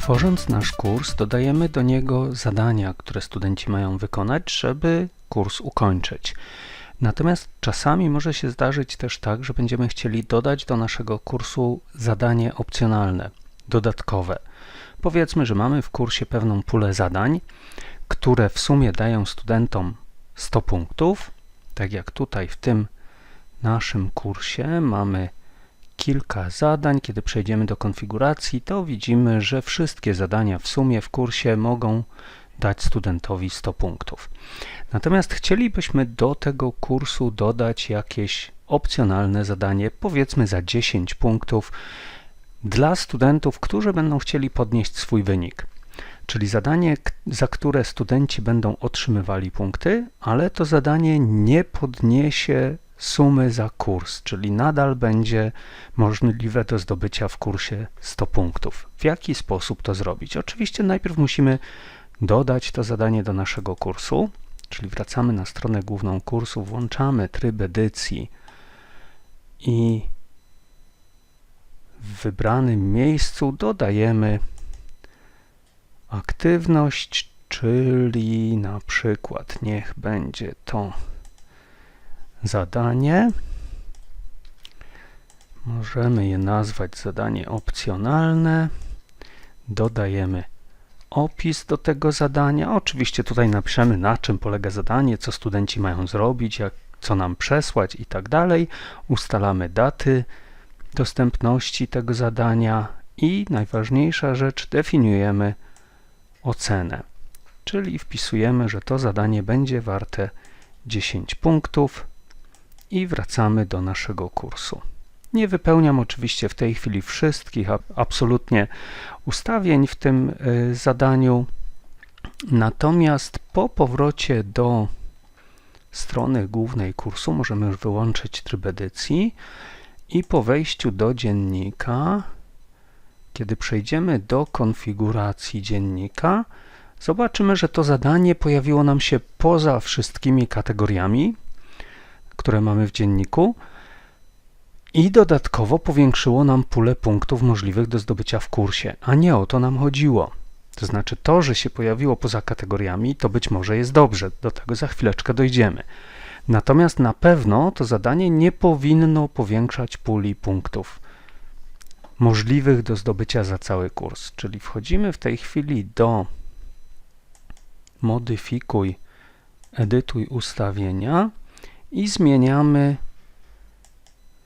Tworząc nasz kurs, dodajemy do niego zadania, które studenci mają wykonać, żeby kurs ukończyć. Natomiast czasami może się zdarzyć też tak, że będziemy chcieli dodać do naszego kursu zadanie opcjonalne, dodatkowe. Powiedzmy, że mamy w kursie pewną pulę zadań, które w sumie dają studentom 100 punktów. Tak jak tutaj w tym naszym kursie mamy kilka zadań. Kiedy przejdziemy do konfiguracji, to widzimy, że wszystkie zadania w sumie w kursie mogą dać studentowi 100 punktów. Natomiast chcielibyśmy do tego kursu dodać jakieś opcjonalne zadanie, powiedzmy za 10 punktów, dla studentów, którzy będą chcieli podnieść swój wynik. Czyli zadanie, za które studenci będą otrzymywali punkty, ale to zadanie nie podniesie sumy za kurs, czyli nadal będzie możliwe do zdobycia w kursie 100 punktów. W jaki sposób to zrobić? Oczywiście najpierw musimy dodać to zadanie do naszego kursu, czyli wracamy na stronę główną kursu, włączamy tryb edycji i w wybranym miejscu dodajemy aktywność, czyli na przykład niech będzie to zadanie. Możemy je nazwać zadanie opcjonalne. Dodajemy opis do tego zadania. Oczywiście tutaj napiszemy, na czym polega zadanie, co studenci mają zrobić, co nam przesłać i tak dalej. Ustalamy daty dostępności tego zadania i najważniejsza rzecz, definiujemy ocenę, czyli wpisujemy, że to zadanie będzie warte 10 punktów i wracamy do naszego kursu. Nie wypełniam oczywiście w tej chwili wszystkich absolutnie ustawień w tym zadaniu, natomiast po powrocie do strony głównej kursu możemy już wyłączyć tryb edycji i po wejściu do dziennika, kiedy przejdziemy do konfiguracji dziennika, zobaczymy, że to zadanie pojawiło nam się poza wszystkimi kategoriami, które mamy w dzienniku i dodatkowo powiększyło nam pulę punktów możliwych do zdobycia w kursie, a nie o to nam chodziło. To znaczy to, że się pojawiło poza kategoriami, to być może jest dobrze, do tego za chwileczkę dojdziemy. Natomiast na pewno to zadanie nie powinno powiększać puli punktów możliwych do zdobycia za cały kurs. Czyli wchodzimy w tej chwili do modyfikuj, edytuj ustawienia i zmieniamy,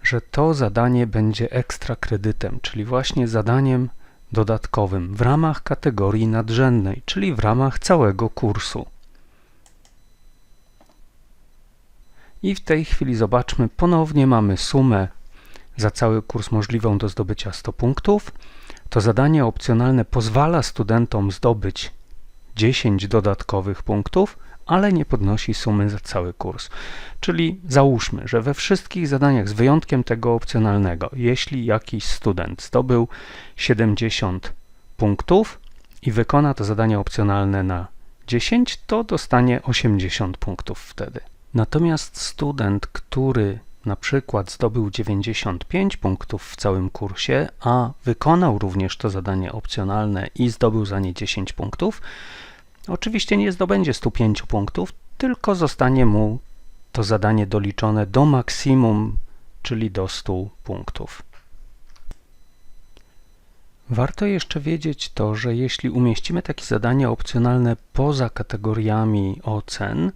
że to zadanie będzie ekstra kredytem, czyli właśnie zadaniem dodatkowym w ramach kategorii nadrzędnej, czyli w ramach całego kursu. I w tej chwili zobaczmy, ponownie mamy sumę za cały kurs możliwą do zdobycia 100 punktów. To zadanie opcjonalne pozwala studentom zdobyć 10 dodatkowych punktów, ale nie podnosi sumy za cały kurs. Czyli załóżmy, że we wszystkich zadaniach, z wyjątkiem tego opcjonalnego, jeśli jakiś student zdobył 70 punktów i wykona to zadanie opcjonalne na 10, to dostanie 80 punktów wtedy. Natomiast student, który na przykład zdobył 95 punktów w całym kursie, a wykonał również to zadanie opcjonalne i zdobył za nie 10 punktów, oczywiście nie zdobędzie 105 punktów, tylko zostanie mu to zadanie doliczone do maksimum, czyli do 100 punktów. Warto jeszcze wiedzieć to, że jeśli umieścimy takie zadania opcjonalne poza kategoriami ocen,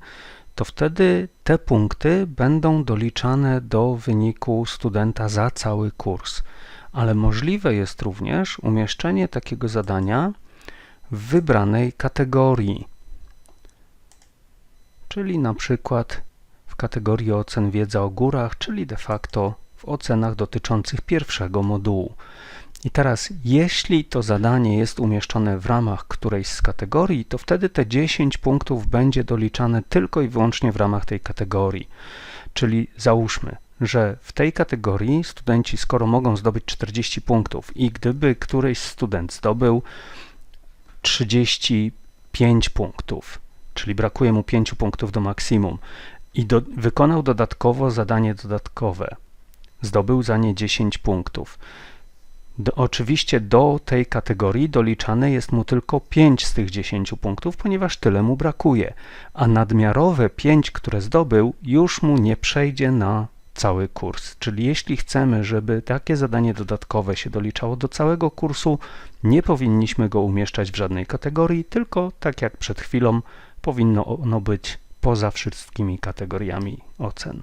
to wtedy te punkty będą doliczane do wyniku studenta za cały kurs. Ale możliwe jest również umieszczenie takiego zadania w wybranej kategorii, czyli na przykład w kategorii ocen wiedza o górach, czyli de facto w ocenach dotyczących pierwszego modułu. I teraz, jeśli to zadanie jest umieszczone w ramach którejś z kategorii, to wtedy te 10 punktów będzie doliczane tylko i wyłącznie w ramach tej kategorii. Czyli załóżmy, że w tej kategorii studenci, skoro mogą zdobyć 40 punktów i gdyby któryś student zdobył 35 punktów, czyli brakuje mu 5 punktów do maksimum i wykonał dodatkowo zadanie dodatkowe, zdobył za nie 10 punktów, Oczywiście do tej kategorii doliczane jest mu tylko 5 z tych 10 punktów, ponieważ tyle mu brakuje, a nadmiarowe 5, które zdobył, już mu nie przejdzie na cały kurs. Czyli jeśli chcemy, żeby takie zadanie dodatkowe się doliczało do całego kursu, nie powinniśmy go umieszczać w żadnej kategorii, tylko tak jak przed chwilą powinno ono być poza wszystkimi kategoriami ocen.